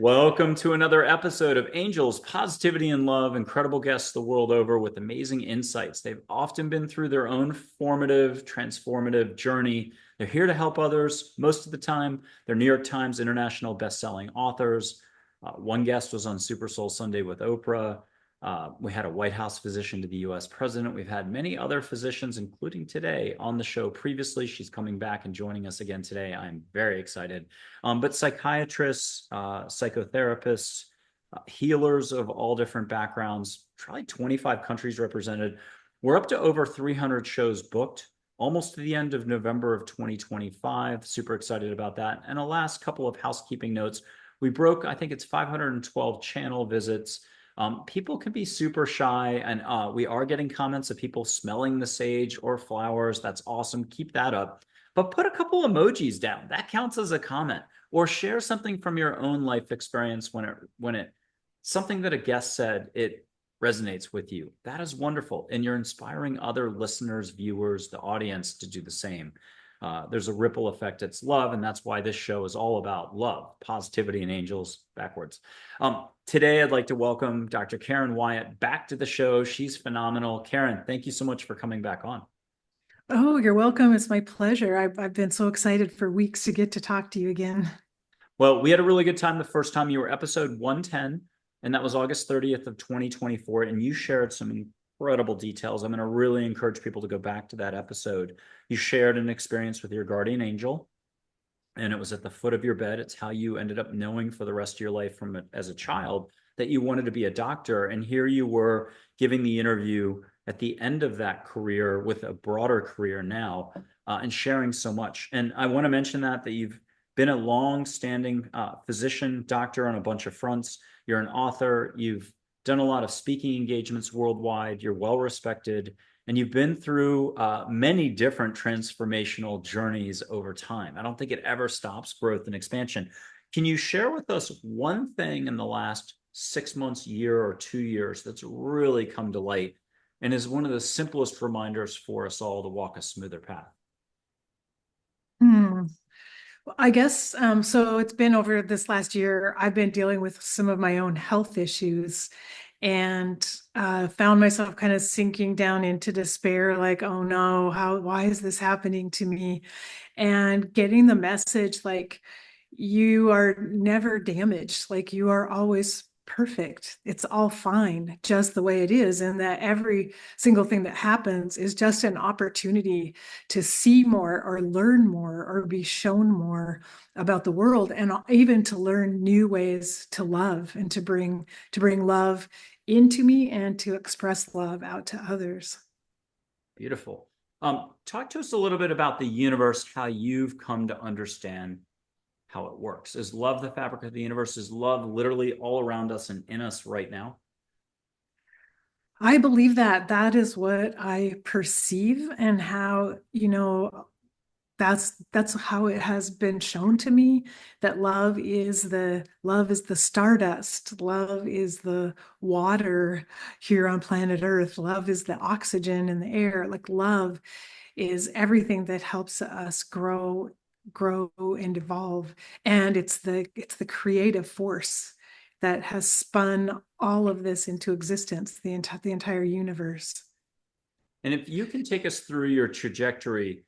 Welcome to another episode of Angels, Positivity and Love. Incredible guests the world over with amazing insights. They've often been through their own formative, transformative journey. They're here to help others most of the time. They're New York Times international best-selling authors. One guest was on Super Soul Sunday with Oprah. We had a White House physician to the US president. We've had many other physicians, including today, on the show previously. She's coming back and joining us again today. I'm very excited. But psychiatrists, psychotherapists, healers of all different backgrounds, probably 25 countries represented. We're up to over 300 shows booked, almost to the end of November of 2025. Super excited about that. And a last couple of housekeeping notes. We broke, I think it's 512 channel visits. People can be super shy, and we are getting comments of people smelling the sage or flowers. That's awesome. Keep that up. But put a couple emojis down. That counts as a comment. Or share something from your own life experience when something that a guest said, it resonates with you. That is wonderful. And you're inspiring other listeners, viewers, the audience to do the same. There's a ripple effect. It's love, and that's why this show is all about love, positivity, and angels backwards. Today, I'd like to welcome Dr. Karen Wyat back to the show. She's phenomenal. Karen, thank you so much for coming back on. Oh, you're welcome. It's my pleasure. I've been so excited for weeks to get to talk to you again. Well, we had a really good time the first time. You were episode 110, and that was August 30th of 2024, and you shared some incredible details. I'm going to really encourage people to go back to that episode. You shared an experience with your guardian angel, and it was at the foot of your bed. It's how you ended up knowing for the rest of your life as a child that you wanted to be a doctor. And here you were giving the interview at the end of that career with a broader career now, and sharing so much. And I want to mention that you've been a long-standing physician, doctor on a bunch of fronts. You're an author. You've done a lot of speaking engagements worldwide. You're well-respected. And you've been through many different transformational journeys over time. I don't think it ever stops growth and expansion. Can you share with us one thing in the last 6 months, year, or 2 years that's really come to light and is one of the simplest reminders for us all to walk a smoother path? Hmm. I guess so it's been over this last year. I've been dealing with some of my own health issues and found myself kind of sinking down into despair, like, oh no, why is this happening to me? And getting the message like, you are never damaged, like you are always perfect. It's all fine, just the way it is. And that every single thing that happens is just an opportunity to see more or learn more or be shown more about the world, and even to learn new ways to love and to bring love into me and to express love out to others. Beautiful. Talk to us a little bit about the universe, how you've come to understand how it works. Is love the fabric of the universe? Is love literally all around us and in us right now? I believe that that is what I perceive, and how, that's how it has been shown to me, that love is the stardust, love is the water here on planet Earth, love is the oxygen in the air. Like, love is everything that helps us grow and evolve. And it's the creative force that has spun all of this into existence, the entire universe. And if you can take us through your trajectory,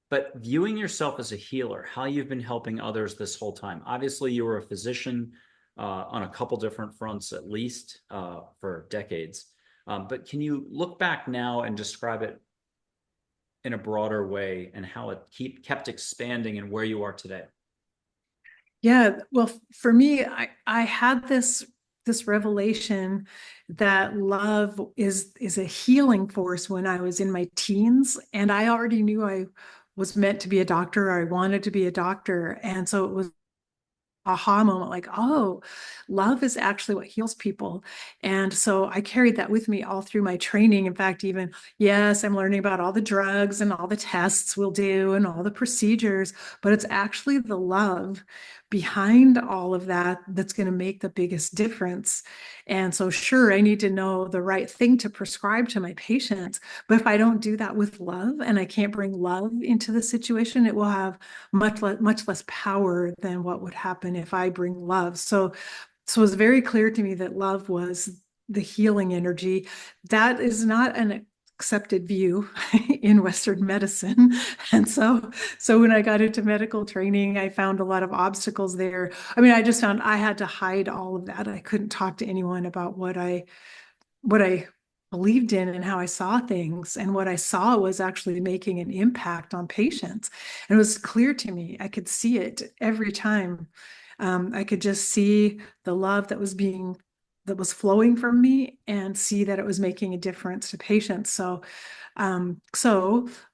but viewing yourself as a healer, how you've been helping others this whole time. Obviously, you were a physician on a couple different fronts, at least for decades. But can you look back now and describe it in a broader way and how it kept expanding and where you are today? Yeah, well, for me, I had this revelation that love is a healing force when I was in my teens, and I already knew I was meant to be a doctor. I wanted to be a doctor, and so it was aha moment, like, oh, love is actually what heals people. And so I carried that with me all through my training. In fact, even, yes, I'm learning about all the drugs and all the tests we'll do and all the procedures, but it's actually the love behind all of that that's going to make the biggest difference. And so, sure, I need to know the right thing to prescribe to my patients. But if I don't do that with love and I can't bring love into the situation, it will have much less power than what would happen if I bring love. So it was very clear to me that love was the healing energy. That is not an accepted view in Western medicine. And so when I got into medical training, I found a lot of obstacles there. I mean, I just found I had to hide all of that. I couldn't talk to anyone about what I believed in and how I saw things. And what I saw was actually making an impact on patients. And it was clear to me. I could see it every time. I could just see the love that was flowing from me and see that it was making a difference to patients. So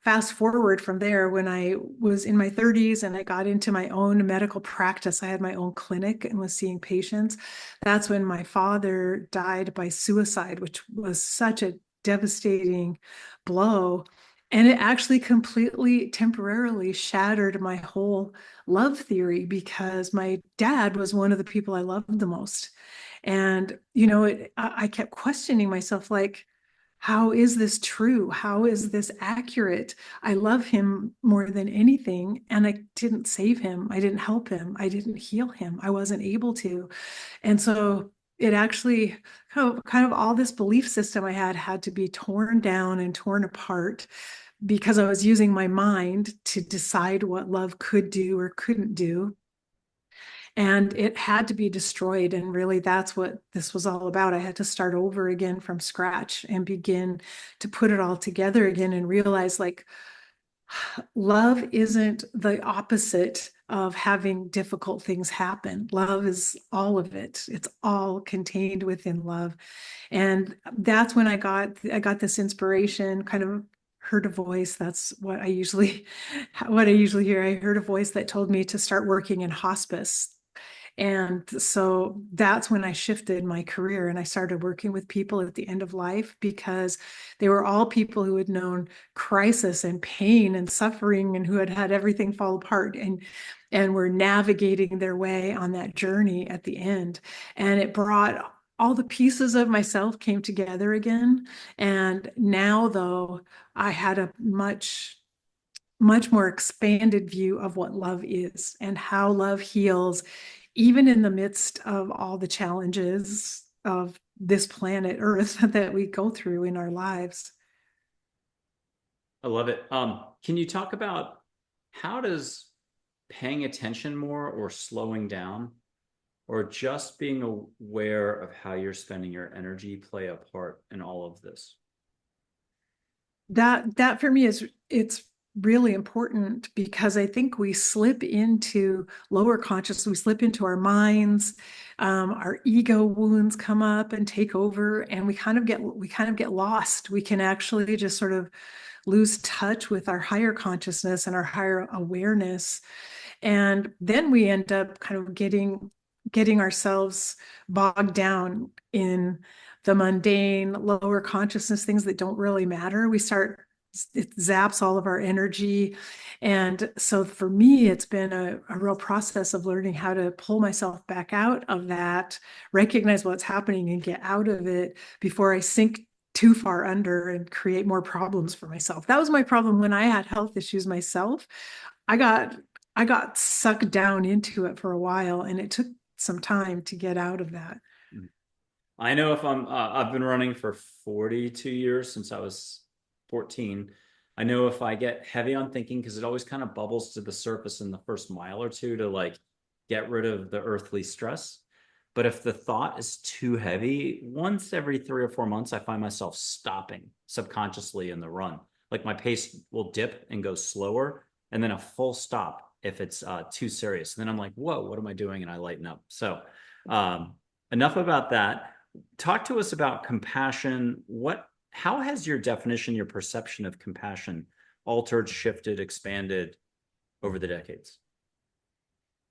fast forward from there, when I was in my 30s and I got into my own medical practice, I had my own clinic and was seeing patients. That's when my father died by suicide, which was such a devastating blow. And it actually completely temporarily shattered my whole love theory because my dad was one of the people I loved the most. And, I kept questioning myself, like, how is this true? How is this accurate? I love him more than anything, and I didn't save him. I didn't help him. I didn't heal him. I wasn't able to. And so it actually kind of all this belief system I had to be torn down and torn apart because I was using my mind to decide what love could do or couldn't do. And it had to be destroyed. And really, that's what this was all about. I had to start over again from scratch and begin to put it all together again and realize, like, love isn't the opposite of having difficult things happen. Love is all of it. It's all contained within love. And that's when I got this inspiration, kind of heard a voice. That's what I usually hear. I heard a voice that told me to start working in hospice. And so that's when I shifted my career and I started working with people at the end of life, because they were all people who had known crisis and pain and suffering and who had had everything fall apart and were navigating their way on that journey at the end. And it brought all the pieces of myself came together again. And now, though, I had a much more expanded view of what love is and how love heals, even in the midst of all the challenges of this planet Earth that we go through in our lives. I love it. Can you talk about how does paying attention more or slowing down or just being aware of how you're spending your energy play a part in all of this? That for me it's really important, because I think we slip into lower consciousness, we slip into our minds, our ego wounds come up and take over, and we kind of get lost. We can actually just sort of lose touch with our higher consciousness and our higher awareness. And then we end up kind of getting ourselves bogged down in the mundane, lower consciousness, things that don't really matter. It zaps all of our energy. And so for me, it's been a real process of learning how to pull myself back out of that, recognize what's happening and get out of it before I sink too far under and create more problems for myself. That was my problem when I had health issues myself. I got I got sucked down into it for a while, and it took some time to get out of that. I know if I've been running for 42 years since I was 14. I know if I get heavy on thinking, because it always kind of bubbles to the surface in the first mile or two to like get rid of the earthly stress. But if the thought is too heavy, once every 3 or 4 months, I find myself stopping subconsciously in the run. Like my pace will dip and go slower, and then a full stop if it's too serious. And then I'm like, whoa, what am I doing? And I lighten up. So enough about that. Talk to us about compassion. How has your definition, your perception of compassion altered, shifted, expanded over the decades?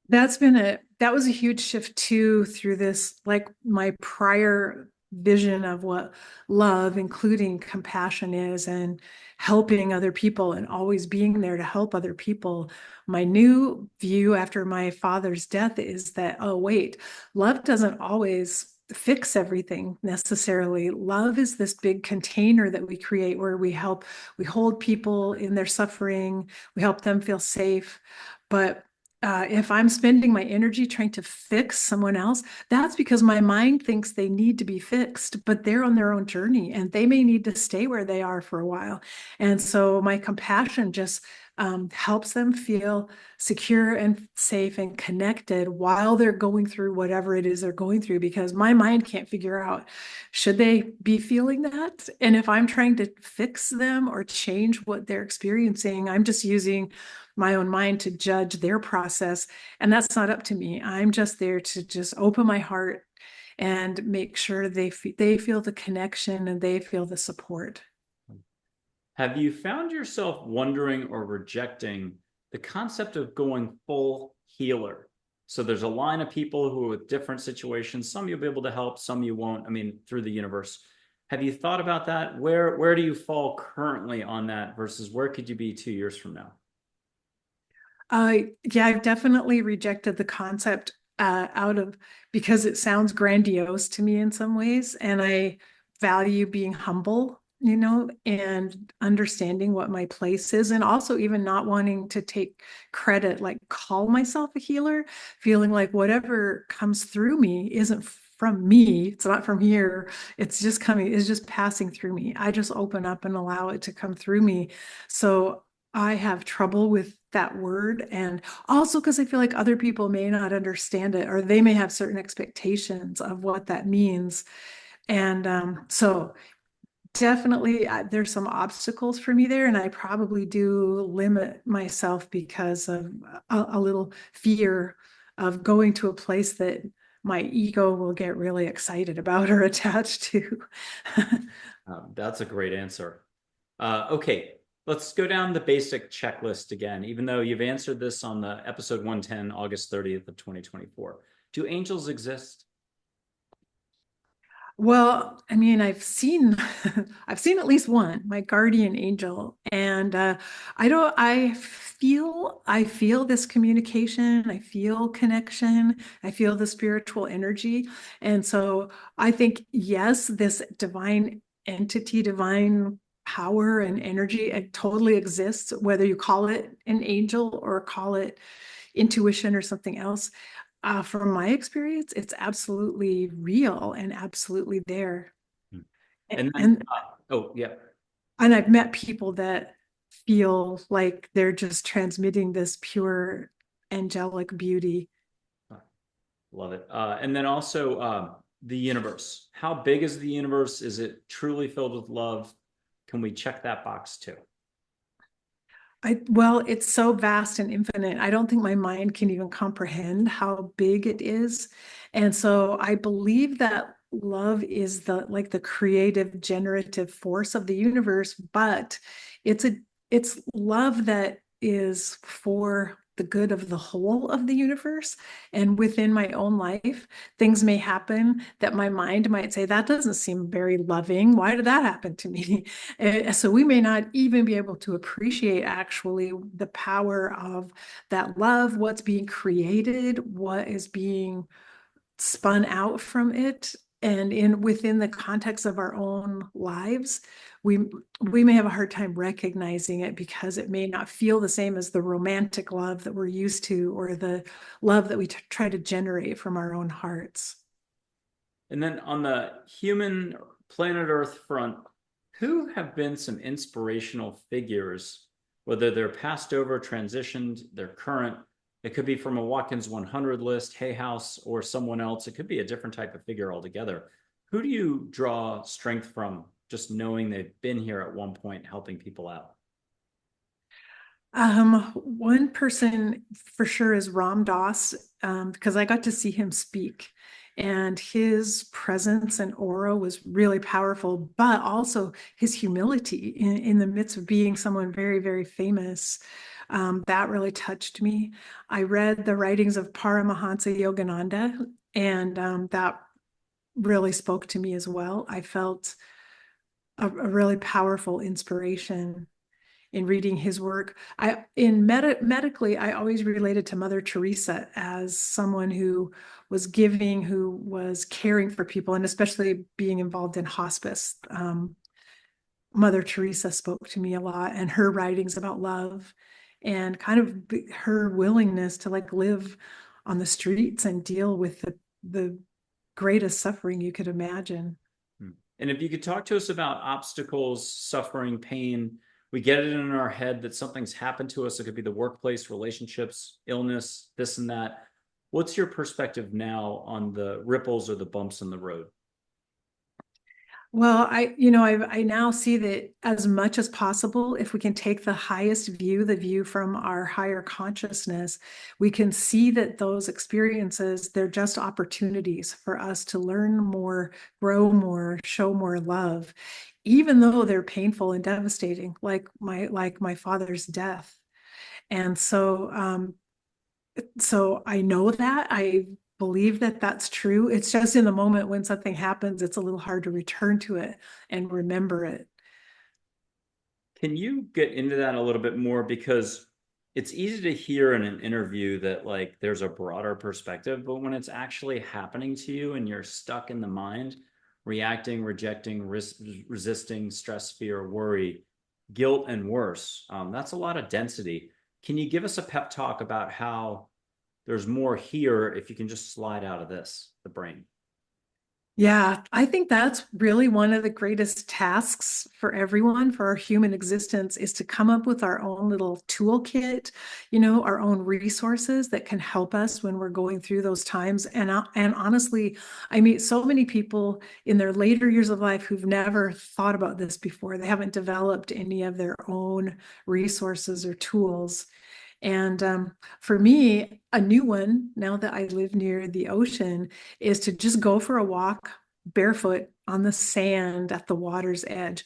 That was a huge shift too, through this, like my prior vision of what love, including compassion, is, and helping other people and always being there to help other people. My new view after my father's death is that, oh, wait, love doesn't always fix everything necessarily. Love is this big container that we create where we hold people in their suffering, we help them feel safe. But if I'm spending my energy trying to fix someone else, that's because my mind thinks they need to be fixed, but they're on their own journey and they may need to stay where they are for a while. And so my compassion just helps them feel secure and safe and connected while they're going through whatever it is they're going through, because my mind can't figure out, should they be feeling that? And if I'm trying to fix them or change what they're experiencing, I'm just using my own mind to judge their process. And that's not up to me. I'm just there to just open my heart and make sure they feel the connection and they feel the support. Have you found yourself wondering or rejecting the concept of going full healer? So there's a line of people who are with different situations. Some you'll be able to help, some you won't. I mean, through the universe. Have you thought about that? Where do you fall currently on that versus where could you be 2 years from now? Yeah, I've definitely rejected the concept because it sounds grandiose to me in some ways, and I value being humble, and understanding what my place is, and also even not wanting to take credit, like call myself a healer, feeling like whatever comes through me isn't from me, it's not from here, it's just passing through me. I just open up and allow it to come through me. So I have trouble with that word. And also because I feel like other people may not understand it, or they may have certain expectations of what that means. And so definitely there's some obstacles for me there. And I probably do limit myself because of a little fear of going to a place that my ego will get really excited about or attached to. That's a great answer. Okay, let's go down the basic checklist again, even though you've answered this on the episode 110, August 30th of 2024. Do angels exist? Well, I mean, I've seen I've seen at least one, my guardian angel, and I feel this communication, I feel connection, I feel the spiritual energy. And so I think yes, this divine entity, divine power and energy, it totally exists, whether you call it an angel or call it intuition or something else. From my experience, it's absolutely real and absolutely there. And then, And oh, yeah, and I've met people that feel like they're just transmitting this pure angelic beauty. love it. And then also the universe. How big is the universe? Is it truly filled with love? Can we check that box too? Well, it's so vast and infinite. I don't think my mind can even comprehend how big it is. And so I believe that love is the creative generative force of the universe, but it's love that is for the good of the whole of the universe. And within my own life, things may happen that my mind might say, that doesn't seem very loving. Why did that happen to me? So we may not even be able to appreciate actually the power of that love, what's being created, what is being spun out from it. And within the context of our own lives, we we may have a hard time recognizing it because it may not feel the same as the romantic love that we're used to, or the love that we try to generate from our own hearts. And then on the human planet Earth front, who have been some inspirational figures, whether they're passed over, transitioned, they're current? It could be from a Watkins 100 list, Hay House, or someone else. It could be a different type of figure altogether. Who do you draw strength from just knowing they've been here at one point helping people out? One person for sure is Ram Dass, because I got to see him speak, and his presence and aura was really powerful, but also his humility in the midst of being someone very, very famous. That really touched me. I read the writings of Paramahansa Yogananda, and that really spoke to me as well. I felt a really powerful inspiration in reading his work. Medically, I always related to Mother Teresa as someone who was giving, who was caring for people, and especially being involved in hospice. Mother Teresa spoke to me a lot, and her writings about love and kind of her willingness to like live on the streets and deal with the greatest suffering you could imagine. And if you could talk to us about obstacles, suffering, pain, we get it in our head that something's happened to us. It could be the workplace, relationships, illness, this and that. What's your perspective now on the ripples or the bumps in the road? Well, I now see that as much as possible, if we can take the highest view, the view from our higher consciousness, we can see that those experiences, they're just opportunities for us to learn more, grow more, show more love, even though they're painful and devastating, like my father's death. And so I know that, I believe that that's true. It's just in the moment when something happens, it's a little hard to return to it and remember it. Can you get into that a little bit more? Because it's easy to hear in an interview that like there's a broader perspective, but when it's actually happening to you and you're stuck in the mind, reacting, rejecting, resisting, stress, fear, worry, guilt, and worse, that's a lot of density. Can you give us a pep talk about how there's more here if you can just slide out of this, the brain? Yeah, I think that's really one of the greatest tasks for everyone, for our human existence, is to come up with our own little toolkit, our own resources that can help us when we're going through those times. And honestly, I meet so many people in their later years of life who've never thought about this before. They haven't developed any of their own resources or tools. And for me, a new one, now that I live near the ocean, is to just go for a walk barefoot on the sand at the water's edge.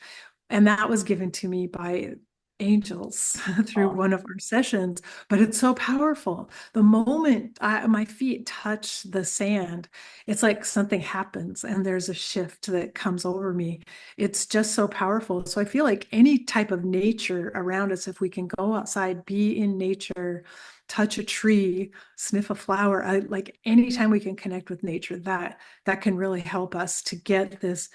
And that was given to me by angels through Oh, one of our sessions. But it's so powerful. The moment my feet touch the sand, it's like something happens and there's a shift that comes over me. It's just so powerful. So I feel like any type of nature around us, if we can go outside, be in nature, touch a tree, sniff a flower, like anytime we can connect with nature, that can really help us to get this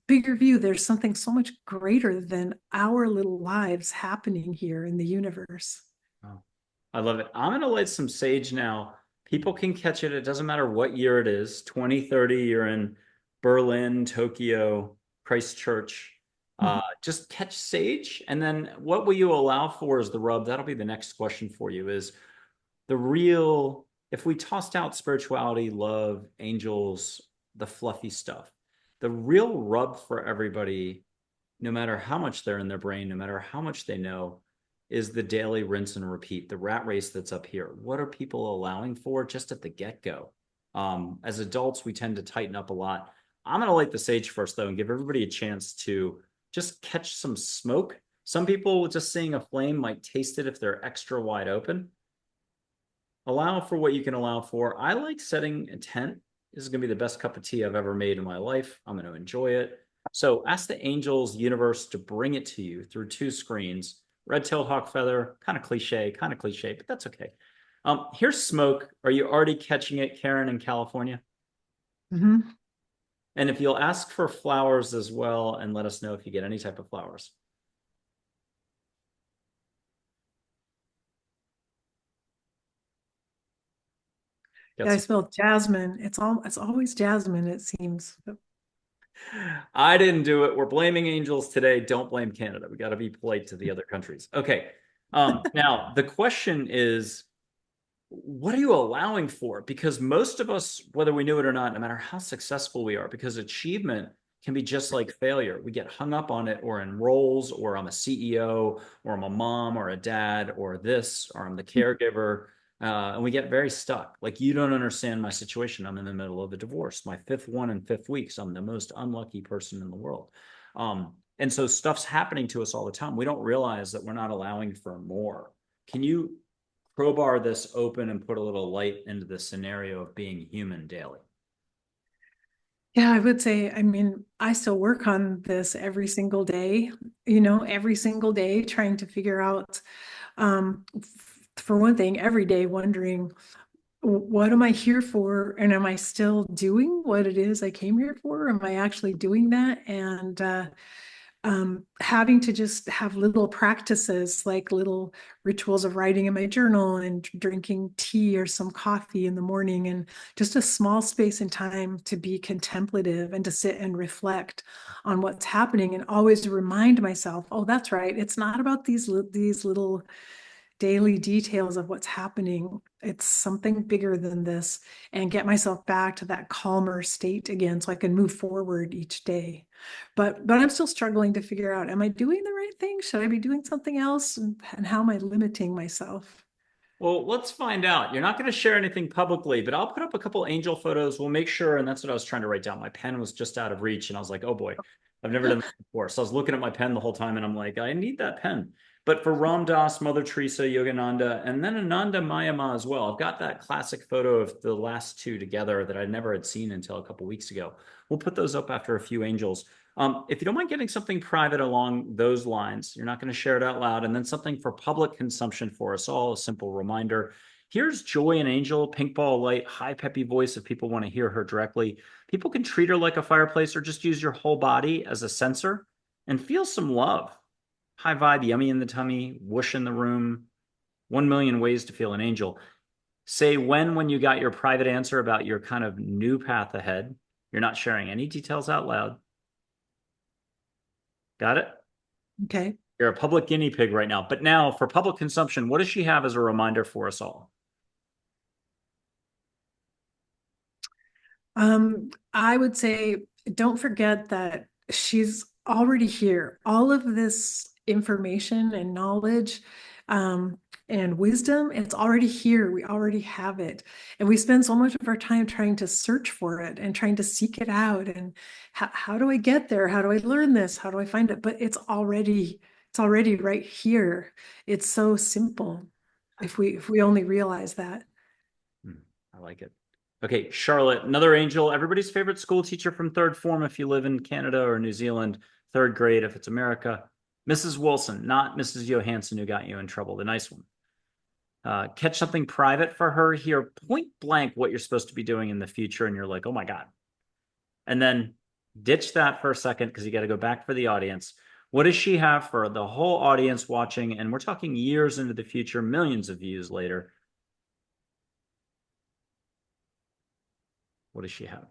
bigger view. There's something so much greater than our little lives happening here in the universe. oh. I love it. I'm going to light some sage now. People can catch it. It doesn't matter what year it is, 2030, you're in Berlin, Tokyo, Christchurch. Just catch sage. And then what will you allow for as the rub? That'll be the next question for you is the real, if we tossed out spirituality, love, angels, the fluffy stuff, the real rub for everybody, no matter how much they're in their brain, no matter how much they know, is the daily rinse and repeat, the rat race that's up here. What are people allowing for just at the get-go? As adults, we tend to tighten up a lot. I'm going to light the sage first, though, and give everybody a chance to just catch some smoke. Some people just seeing a flame might taste it if they're extra wide open. Allow for what you can allow for. I like setting a tent. This is going to be the best cup of tea I've ever made in my life. I'm going to enjoy it. So ask the angels, universe to bring it to you through two screens. Red-tailed hawk feather, kind of cliche, but that's okay. Here's smoke. Are you already catching it, Karen, in California? Mm-hmm. And if you'll ask for flowers as well and let us know if you get any type of flowers. Yeah, I smell jasmine. It's always jasmine, it seems. I didn't do it. We're blaming angels today. Don't blame Canada. We got to be polite to the other countries. Okay. Now, the question is, what are you allowing for? Because most of us, whether we knew it or not, no matter how successful we are, because achievement can be just like failure. We get hung up on it or in roles, or I'm a CEO, or I'm a mom or a dad, or this, or I'm the caregiver. And we get very stuck. Like, you don't understand my situation. I'm in the middle of a divorce, my fifth one in 5 weeks. I'm the most unlucky person in the world. And so stuff's happening to us all the time. We don't realize that we're not allowing for more. Can you crowbar this open and put a little light into the scenario of being human daily? Yeah, I would say, I mean, I still work on this every single day, every single day, trying to figure out, for one thing, every day wondering, what am I here for? And am I still doing what it is I came here for? Am I actually doing that? And having to just have little practices, like little rituals of writing in my journal and drinking tea or some coffee in the morning, and just a small space and time to be contemplative and to sit and reflect on what's happening, and always remind myself, oh, that's right. It's not about these little daily details of what's happening. It's something bigger than this, and get myself back to that calmer state again so I can move forward each day. But I'm still struggling to figure out, am I doing the right thing? Should I be doing something else? And how am I limiting myself? Well, let's find out. You're not going to share anything publicly, but I'll put up a couple angel photos. We'll make sure. And that's what I was trying to write down. My pen was just out of reach. And I was like, oh boy, I've never done this before. So I was looking at my pen the whole time and I'm like, I need that pen. But for Ram Dass, Mother Teresa, Yogananda, and then Anandamayi Ma as well, I've got that classic photo of the last two together that I never had seen until a couple weeks ago. We'll put those up after a few angels. If you don't mind getting something private along those lines, you're not going to share it out loud, and then something for public consumption for us all, a simple reminder. Here's Joy and Angel, pink ball light, high peppy voice if people want to hear her directly. People can treat her like a fireplace or just use your whole body as a sensor and feel some love. High vibe, yummy in the tummy, whoosh in the room. 1 million ways to feel an angel. Say when you got your private answer about your kind of new path ahead. You're not sharing any details out loud. Got it? Okay. You're a public guinea pig right now. But now for public consumption, what does she have as a reminder for us all? I would say, don't forget that she's already here. All of this information and knowledge, and wisdom, it's already here. We already have it. And we spend so much of our time trying to search for it and trying to seek it out. And how do I get there? How do I learn this? How do I find it? But it's already right here. It's so simple if we only realize that. I like it. Okay, Charlotte, another angel, everybody's favorite school teacher from third form if you live in Canada or New Zealand, third grade if it's America. Mrs. Wilson, not Mrs. Johansson who got you in trouble, the nice one. Catch something private for her here, point blank what you're supposed to be doing in the future, and you're like, oh my God. And then ditch that for a second because you got to go back for the audience. What does she have for the whole audience watching? And we're talking years into the future, millions of views later. What does she have?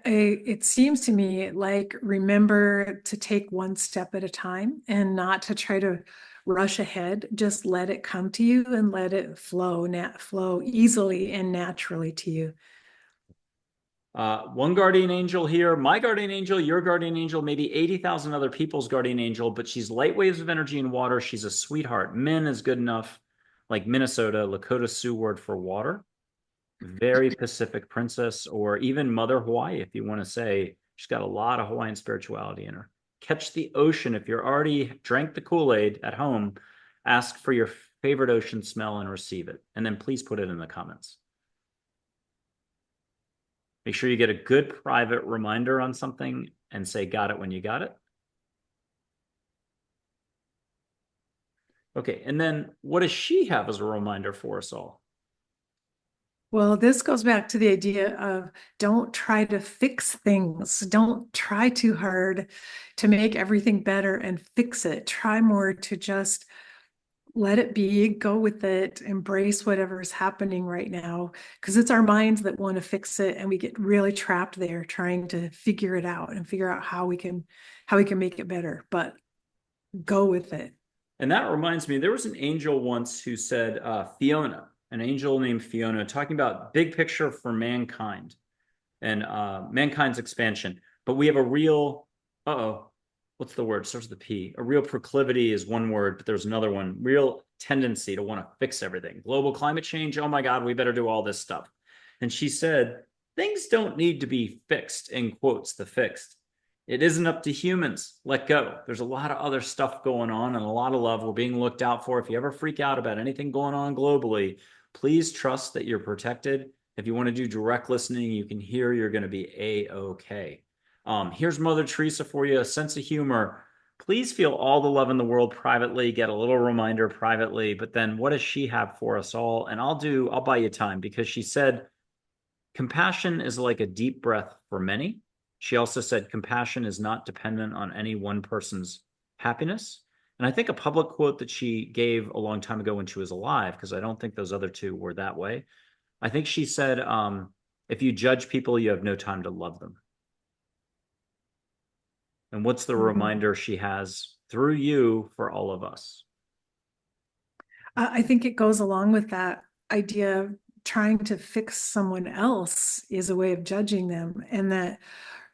It seems to me like, remember to take one step at a time and not to try to rush ahead. Just let it come to you and let it flow easily and naturally to you. One guardian angel here, my guardian angel, your guardian angel, maybe 80,000 other people's guardian angel, but she's light waves of energy and water. She's a sweetheart. Min is good enough, like Minnesota, Lakota Sioux word for water. Very Pacific princess, or even Mother Hawaii, if you want to say. She's got a lot of Hawaiian spirituality in her. Catch the ocean. If you're already drank the Kool-Aid at home, ask for your favorite ocean smell and receive it. And then please put it in the comments. Make sure you get a good private reminder on something and say, got it when you got it. Okay, and then what does she have as a reminder for us all? Well, this goes back to the idea of, don't try to fix things. Don't try too hard to make everything better and fix it. Try more to just let it be, go with it, embrace whatever is happening right now, because it's our minds that want to fix it, and we get really trapped there trying to figure it out and figure out how we can make it better. But go with it. And that reminds me, there was an angel once who said, Fiona, an angel named Fiona, talking about big picture for mankind and mankind's expansion. But we have a real, what's the word? Starts with the P. A real proclivity is one word, but there's another one. Real tendency to want to fix everything. Global climate change. Oh my God, we better do all this stuff. And she said, things don't need to be fixed, in quotes, the fixed. It isn't up to humans. Let go. There's a lot of other stuff going on and a lot of love we're being looked out for. If you ever freak out about anything going on globally, please trust that you're protected If you want to do direct listening, you can hear you're going to be A-OK. Here's Mother Teresa for you, a sense of humor. Please feel all the love in the world privately, get a little reminder privately, but then what does she have for us all? And I'll buy you time, because she said, compassion is like a deep breath for many. She also said compassion is not dependent on any one person's happiness. And I think a public quote that she gave a long time ago when she was alive, because I don't think those other two were that way. I think she said, if you judge people, you have no time to love them. And what's the Mhm. reminder she has through you for all of us? I think it goes along with that idea of trying to fix someone else is a way of judging them, and that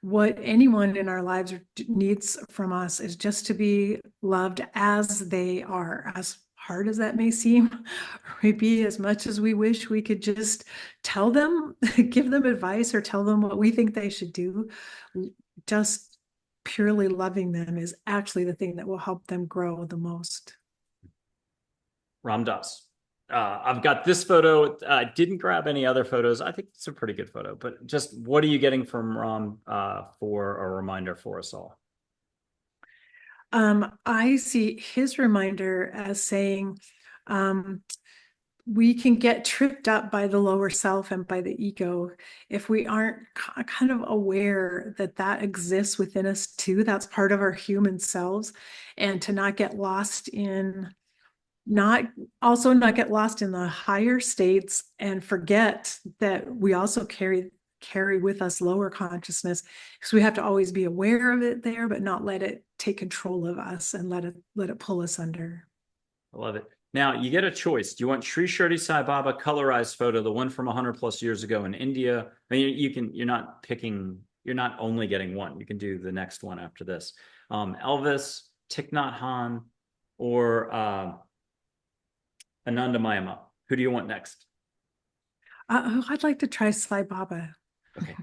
what anyone in our lives needs from us is just to be loved as they are, as hard as that may seem, or maybe as much as we wish we could just tell them, give them advice, or tell them what we think they should do. Just purely loving them is actually the thing that will help them grow the most. Ram Dass. I've got this photo. Didn't grab any other photos. I think it's a pretty good photo, but just what are you getting from Ram for a reminder for us all? I see his reminder as saying, we can get tripped up by the lower self and by the ego if we aren't kind of aware that that exists within us too. That's part of our human selves, and to not get lost in not also not get lost in the higher states and forget that we also carry with us lower consciousness, because we have to always be aware of it there, but not let it take control of us and let it pull us under. I love it. Now you get a choice. Do you want Sri Shirdi Sai Baba colorized photo, the one from 100 plus years ago in India? I mean, you're not picking, you're not only getting one. You can do the next one after this. Elvis, Thich Nhat Hanh, or Anandamayi Ma. Who do you want next? I'd like to try Sai Baba. Okay.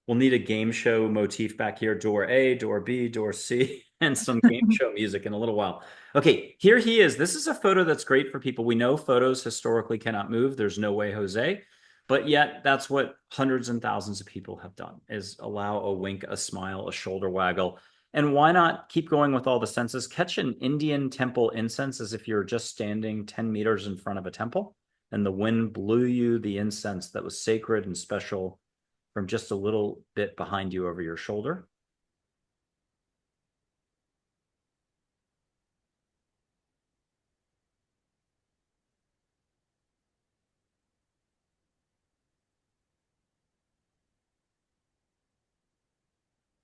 We'll need a game show motif back here. Door A, door B, door C, and some game show music in a little while. Okay, here he is. This is a photo that's great for people. We know photos historically cannot move. There's no way, Jose. But yet that's what hundreds and thousands of people have done, is allow a wink, a smile, a shoulder waggle. And why not keep going with all the senses? Catch an Indian temple incense as if you're just standing 10 meters in front of a temple, and the wind blew you the incense that was sacred and special from just a little bit behind you over your shoulder.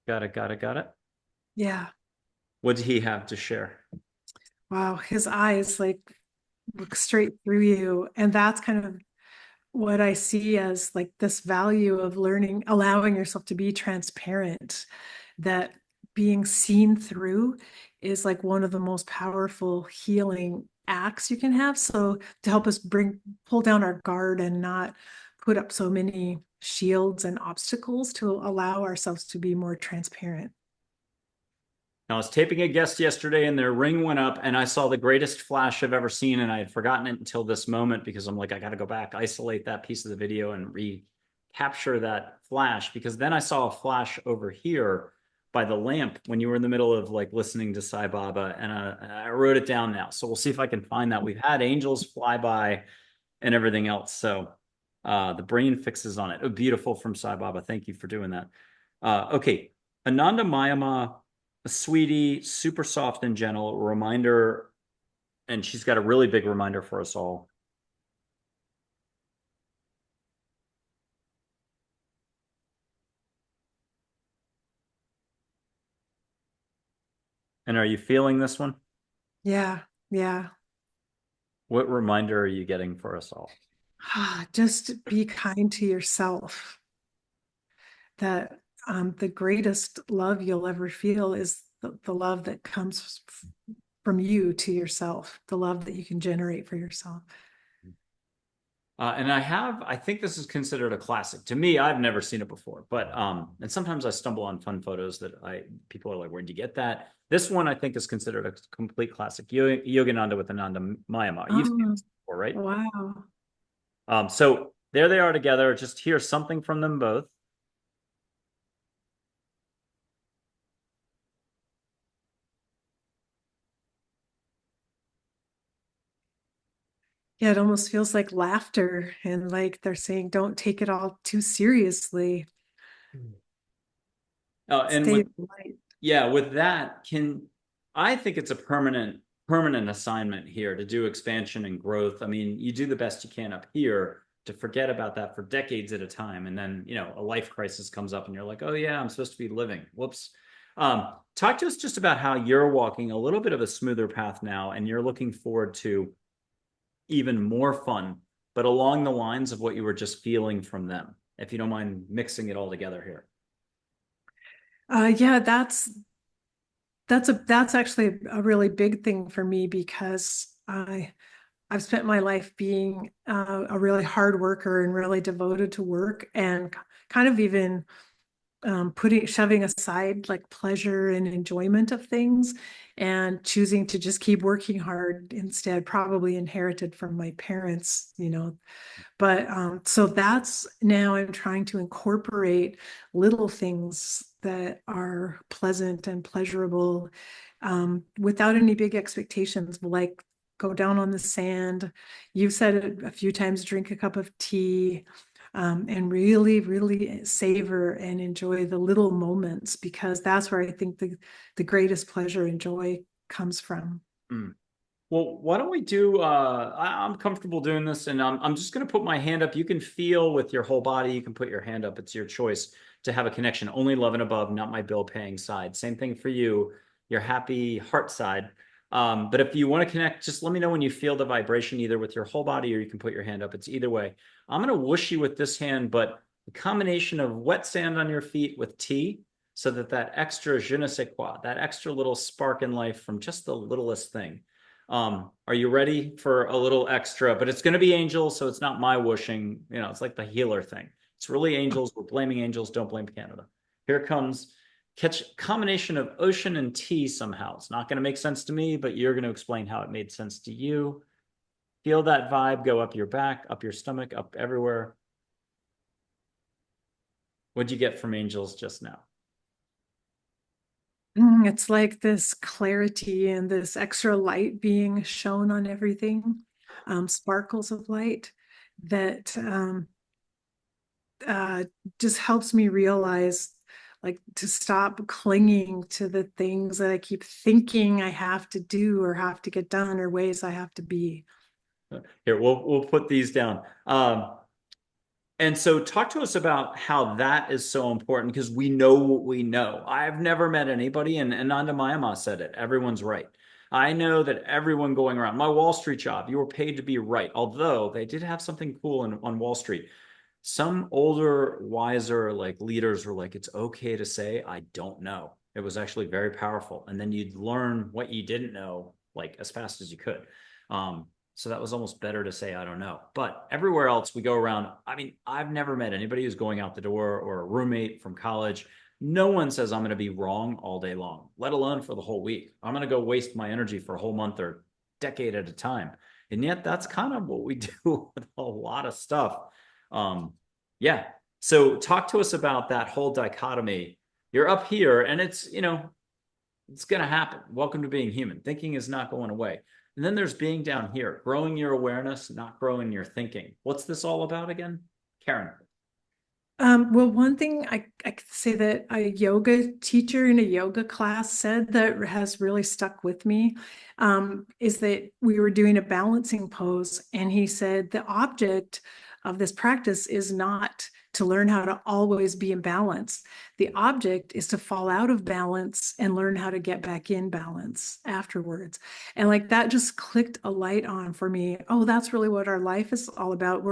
Got it, got it, got it. Yeah. What did he have to share? Wow. His eyes like look straight through you. And that's kind of what I see as like this value of learning, allowing yourself to be transparent, that being seen through is like one of the most powerful healing acts you can have. So to help us pull down our guard and not put up so many shields and obstacles, to allow ourselves to be more transparent. I was taping a guest yesterday and their ring went up and I saw the greatest flash I've ever seen. And I had forgotten it until this moment, because I'm like, I got to go back, isolate that piece of the video and recapture that flash, because then I saw a flash over here by the lamp when you were in the middle of like listening to Sai Baba. And I wrote it down now. So we'll see if I can find that. We've had angels fly by and everything else. So the brain fixes on it. Oh, beautiful from Sai Baba. Thank you for doing that. Okay. Anandamayi Ma, a sweetie, super soft and gentle reminder. And she's got a really big reminder for us all. And are you feeling this one? Yeah. Yeah. What reminder are you getting for us all? Just be kind to yourself. That the greatest love you'll ever feel is the love that comes from you to yourself, the love that you can generate for yourself. And I think this is considered a classic. To me, I've never seen it before, but and sometimes I stumble on fun photos that people are like, where'd you get that? This one I think is considered a complete classic. Yogananda with Anandamayi Ma. You've seen Oh, this before, right? wow. So there they are together. Just hear something from them both. Yeah, it almost feels like laughter and like they're saying, don't take it all too seriously. And Stay with light. Yeah, with that, can I think it's a permanent assignment here to do expansion and growth. I mean, you do the best you can up here to forget about that for decades at a time, and then a life crisis comes up, and you're like, oh yeah, I'm supposed to be living. Whoops. Talk to us just about how you're walking a little bit of a smoother path now, and you're looking forward to even more fun, but along the lines of what you were just feeling from them. If you don't mind mixing it all together here. Yeah, that's actually a really big thing for me because I've spent my life being a really hard worker and really devoted to work and kind of even shoving aside like pleasure and enjoyment of things and choosing to just keep working hard instead, probably inherited from my parents, But so that's now I'm trying to incorporate little things that are pleasant and pleasurable without any big expectations, like go down on the sand. You've said it a few times, drink a cup of tea. And really, really savor and enjoy the little moments because that's where I think the greatest pleasure and joy comes from. Mm. Well, why don't we do? I'm comfortable doing this, and I'm just going to put my hand up. You can feel with your whole body. You can put your hand up. It's your choice to have a connection. Only love and above, not my bill paying side. Same thing for you, your happy heart side. But if you want to connect, just let me know when you feel the vibration, either with your whole body or you can put your hand up. It's either way. I'm going to whoosh you with this hand, but the combination of wet sand on your feet with tea, so that that extra je ne sais quoi, that extra little spark in life from just the littlest thing. Are you ready for a little extra? But it's going to be angels, so it's not my whooshing. It's like the healer thing. It's really angels. We're blaming angels. Don't blame Canada. Here comes catch combination of ocean and tea somehow. It's not going to make sense to me, but you're going to explain how it made sense to you. Feel that vibe go up your back, up your stomach, up everywhere. What'd you get from angels just now? It's like this clarity and this extra light being shown on everything, sparkles of light that uh, just helps me realize like to stop clinging to the things that I keep thinking I have to do or have to get done or ways I have to be. Here, we'll put these down. And so talk to us about how that is so important because we know what we know. I've never met anybody, and Anandamayi Ma said it. Everyone's right. I know that everyone going around, my Wall Street job, you were paid to be right. Although they did have something cool on Wall Street. Some older, wiser like leaders were like, it's okay to say, I don't know. It was actually very powerful. And then you'd learn what you didn't know, like as fast as you could. So that was almost better to say, I don't know. But everywhere else we go around, I mean, I've never met anybody who's going out the door or a roommate from college. No one says I'm going to be wrong all day long, let alone for the whole week. I'm going to go waste my energy for a whole month or decade at a time. And yet that's kind of what we do with a lot of stuff. Yeah. So talk to us about that whole dichotomy. You're up here and it's going to happen. Welcome to being human. Thinking is not going away. And then there's being down here, growing your awareness, not growing your thinking. What's this all about again? Karen. Well, one thing I could say that a yoga teacher in a yoga class said that has really stuck with me is that we were doing a balancing pose, and he said the object of this practice is not to learn how to always be in balance. The object is to fall out of balance and learn how to get back in balance afterwards. And like that just clicked a light on for me. Oh, that's really what our life is all about.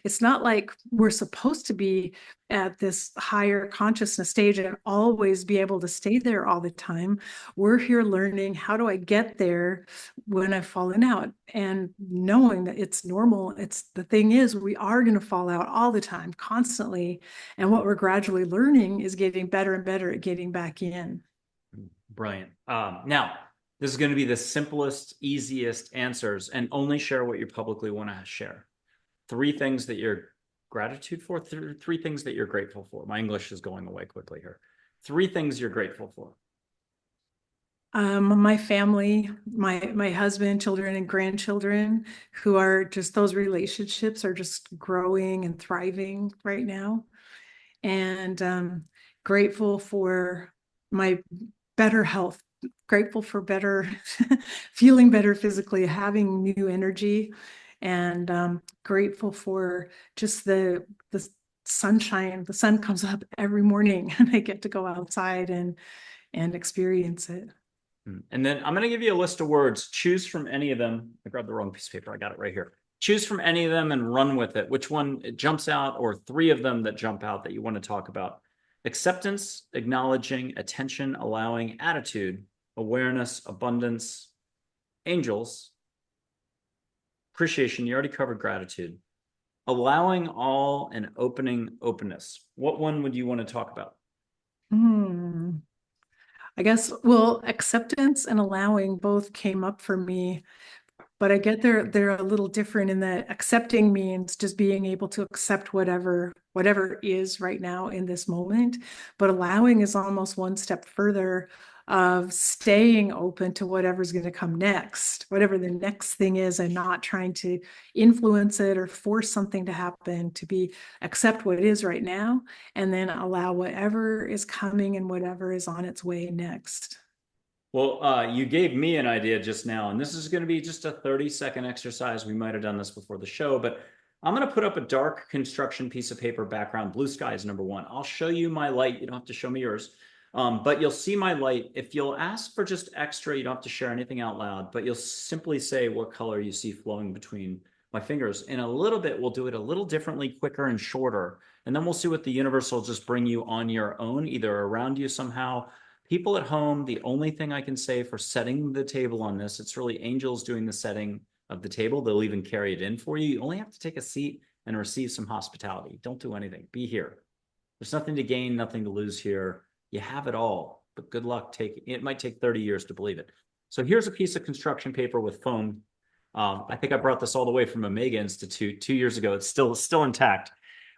It's not like we're supposed to be at this higher consciousness stage and always be able to stay there all the time. We're here learning how do I get there when I've fallen out and knowing that it's normal. It's the thing is, we are going to fall out all the time, constantly. And what we're gradually learning is getting better and better at getting back in. Brilliant. Now, this is going to be the simplest, easiest answers, and only share what you publicly want to share. three things that you're gratitude for, three things that you're grateful for. My English is going away quickly here. Three things you're grateful for. My family, my husband, children, and grandchildren, who are just those relationships are just growing and thriving right now. And grateful for my better health, grateful for better feeling better physically, having new energy, and grateful for just the sunshine. The sun comes up every morning, and I get to go outside and experience it. And then I'm going to give you a list of words. Choose from any of them. I grabbed the wrong piece of paper. I got it right here. Choose from any of them and run with it. Which one jumps out, or three of them that jump out that you want to talk about? Acceptance, acknowledging, attention, allowing, attitude, awareness, abundance, angels, appreciation. You already covered gratitude. Allowing all and opening openness. What one would you want to talk about? I guess, well, acceptance and allowing both came up for me, but I get they're a little different in that accepting means just being able to accept whatever is right now in this moment, but allowing is almost one step further of staying open to whatever's going to come next, whatever the next thing is, and not trying to influence it or force something to happen, to be accept what is right now and then allow whatever is coming and whatever is on its way next. Well, you gave me an idea just now, and this is going to be just a 30-second exercise. We might have done this before the show, but I'm going to put up a dark construction piece of paper background. Blue sky is number one. I'll show you my light. You don't have to show me yours, but you'll see my light. If you'll ask for just extra, you don't have to share anything out loud, but you'll simply say what color you see flowing between my fingers. In a little bit, we'll do it a little differently, quicker and shorter, and then we'll see what the universe will just bring you on your own, either around you somehow. People at home, the only thing I can say for setting the table on this, it's really angels doing the setting of the table. They'll even carry it in for you. You only have to take a seat and receive some hospitality. Don't do anything. Be here. There's nothing to gain, nothing to lose here. You have it all, but good luck taking it. It might take 30 years to believe it. So here's a piece of construction paper with foam. I think I brought this all the way from Omega Institute 2 years ago. It's still intact.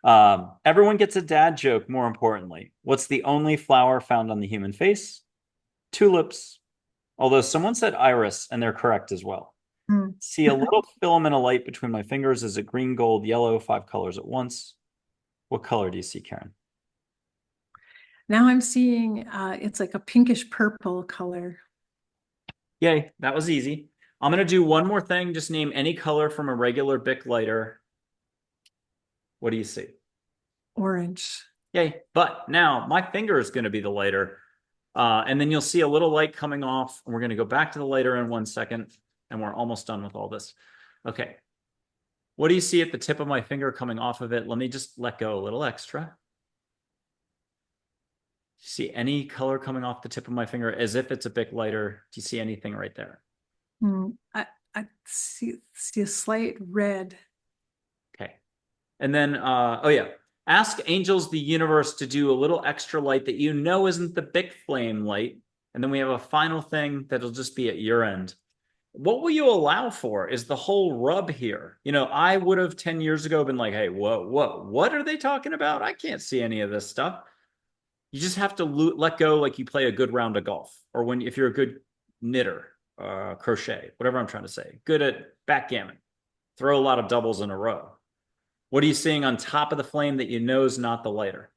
Everyone gets a dad joke, more importantly. What's the only flower found on the human face? Tulips. Although someone said iris, and they're correct as well. See a little filament of light between my fingers. Is it green, gold, yellow, 5 colors at once? What color do you see, Karen? Now I'm seeing it's like a pinkish purple color. Yay, that was easy. I'm going to do one more thing. Just name any color from a regular Bic lighter. What do you see? Orange. Yay. But now my finger is going to be the lighter. And then you'll see a little light coming off. And we're going to go back to the lighter in 1 second. And we're almost done with all this. Okay. What do you see at the tip of my finger coming off of it? Let me just let go a little extra. See any color coming off the tip of my finger as if it's a Bic lighter? Do you see anything right there? I see a slight red. Okay. And then, oh yeah, ask angels, the universe, to do a little extra light that you know isn't the Bic flame light. And then we have a final thing that'll just be at your end. What will you allow for is the whole rub here. You know, I would have 10 years ago been like, hey, what are they talking about? I can't see any of this stuff. You just have to let go like you play a good round of golf, or if you're a good knitter, crochet, whatever I'm trying to say. Good at backgammon. Throw a lot of doubles in a row. What are you seeing on top of the flame that you know is not the lighter?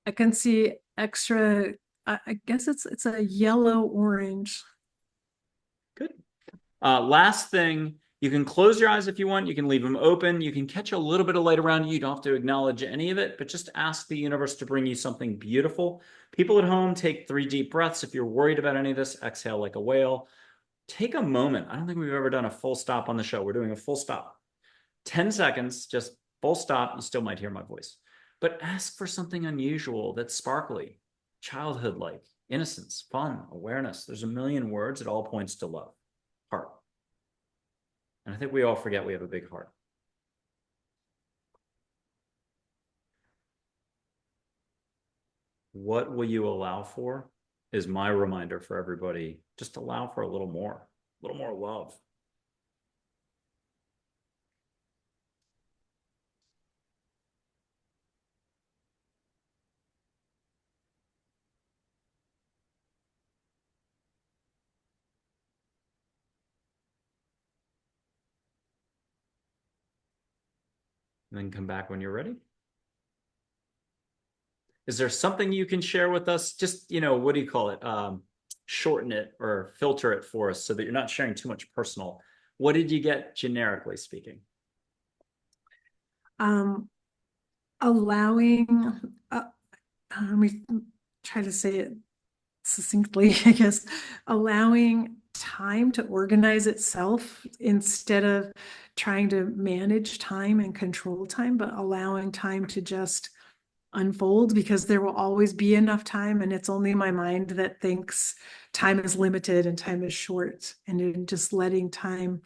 I can see extra, I guess it's a yellow orange. Good. Last thing, you can close your eyes if you want. You can leave them open. You can catch a little bit of light around you. You don't have to acknowledge any of it, but just ask the universe to bring you something beautiful. People at home, take 3 deep breaths. If you're worried about any of this, exhale like a whale. Take a moment. I don't think we've ever done a full stop on the show. We're doing a full stop. 10 seconds, just full stop. You still might hear my voice. But ask for something unusual that's sparkly, childhood-like, innocence, fun, awareness. There's a million words. It all points to love, heart. And I think we all forget we have a big heart. What will you allow for is my reminder for everybody. Just allow for a little more love. and then come back when you're ready. Is there something you can share with us? Just, what do you call it? Shorten it or filter it for us so that you're not sharing too much personal. What did you get generically speaking? Allowing, let me try to say it succinctly, I guess, allowing time to organize itself instead of trying to manage time and control time, but allowing time to just unfold, because there will always be enough time, and it's only my mind that thinks time is limited and time is short, and just letting time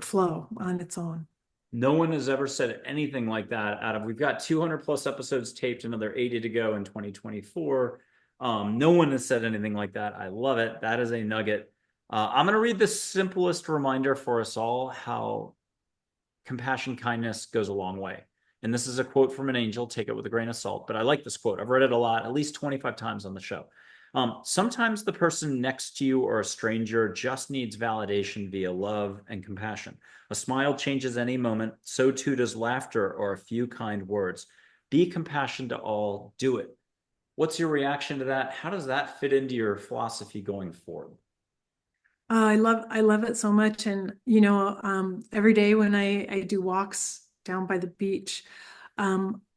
flow on its own. No one has ever said anything like that. We've got 200 plus episodes taped, another 80 to go in 2024. No one has said anything like that. I love it. That is a nugget. I'm going to read the simplest reminder for us all how compassion, kindness goes a long way. And this is a quote from an angel. Take it with a grain of salt. But I like this quote. I've read it a lot, at least 25 times on the show. Sometimes the person next to you or a stranger just needs validation via love and compassion. A smile changes any moment. So too does laughter or a few kind words. Be compassionate to all. Do it. What's your reaction to that? How does that fit into your philosophy going forward? I love it so much. And, every day when I do walks down by the beach,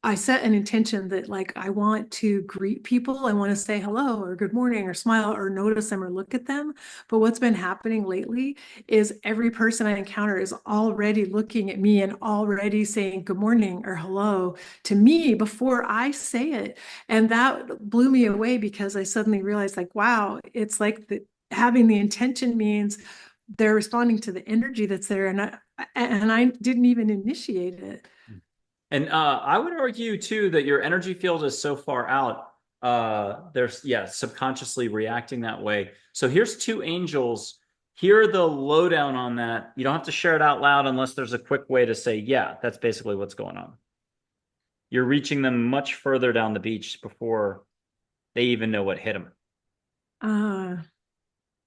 I set an intention that, like, I want to greet people. I want to say hello or good morning or smile or notice them or look at them. But what's been happening lately is every person I encounter is already looking at me and already saying good morning or hello to me before I say it. And that blew me away, because I suddenly realized, like, wow, it's like having the intention means they're responding to the energy that's there. And I didn't even initiate it. And I would argue too that your energy field is so far out. There's subconsciously reacting that way. So here's two angels. Hear the lowdown on that. You don't have to share it out loud unless there's a quick way to say, yeah, that's basically what's going on. You're reaching them much further down the beach before they even know what hit them.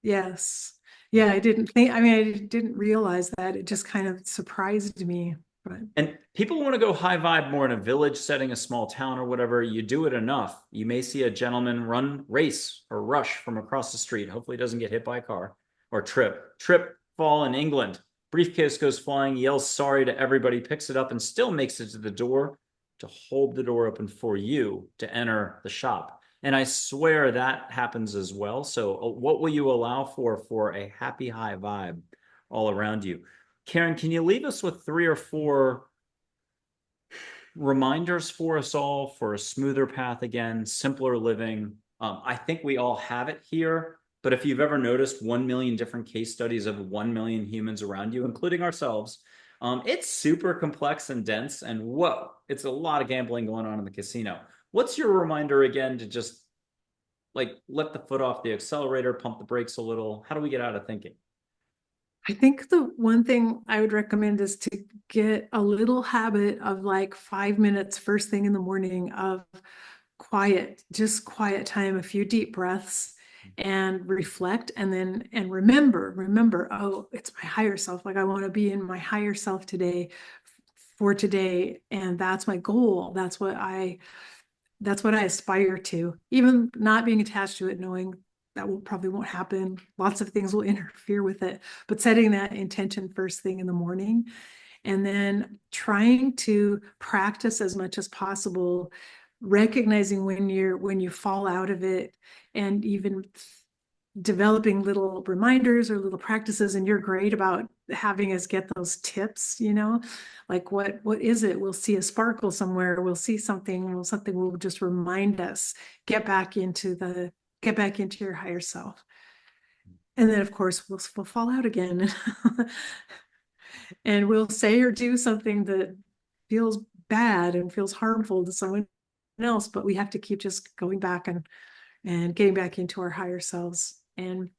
Yes. Yeah, I didn't realize that. It just kind of surprised me. But And people want to go high vibe more in a village setting, a small town or whatever. You do it enough. You may see a gentleman race or rush from across the street. Hopefully he doesn't get hit by a car or trip, fall in England. Briefcase goes flying, yells sorry to everybody, picks it up and still makes it to the door to hold the door open for you to enter the shop. And I swear that happens as well. So what will you allow for a happy high vibe all around you? Karen, can you leave us with 3 or 4 reminders for us all for a smoother path again, simpler living? I think we all have it here, but if you've ever noticed 1 million different case studies of 1 million humans around you, including ourselves, it's super complex and dense, and whoa, it's a lot of gambling going on in the casino. What's your reminder again to just like let the foot off the accelerator, pump the brakes a little? How do we get out of thinking? I think the one thing I would recommend is to get a little habit of, like, 5 minutes first thing in the morning of just quiet time, a few deep breaths, and reflect, and remember, oh, it's my higher self. Like, I want to be in my higher self today, for today. And that's my goal. That's what I aspire to, even not being attached to it, knowing that probably won't happen. Lots of things will interfere with it, but setting that intention first thing in the morning, and then trying to practice as much as possible, recognizing when you fall out of it, and even developing little reminders or little practices. And you're great about having us get those tips, like what is it? We'll see a sparkle somewhere, we'll see something will just remind us, get back into your higher self. And then of course we'll fall out again and we'll say or do something that feels bad and feels harmful to someone else, but we have to keep just going back and getting back into our higher selves and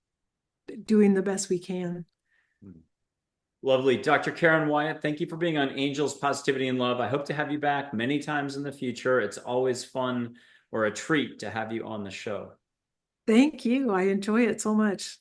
doing the best we can. Lovely. Dr. Karen Wyat, thank you for being on Angels, Positivity, and Love. I hope to have you back many times in the future. It's always fun or a treat to have you on the show. Thank you. I enjoy it so much.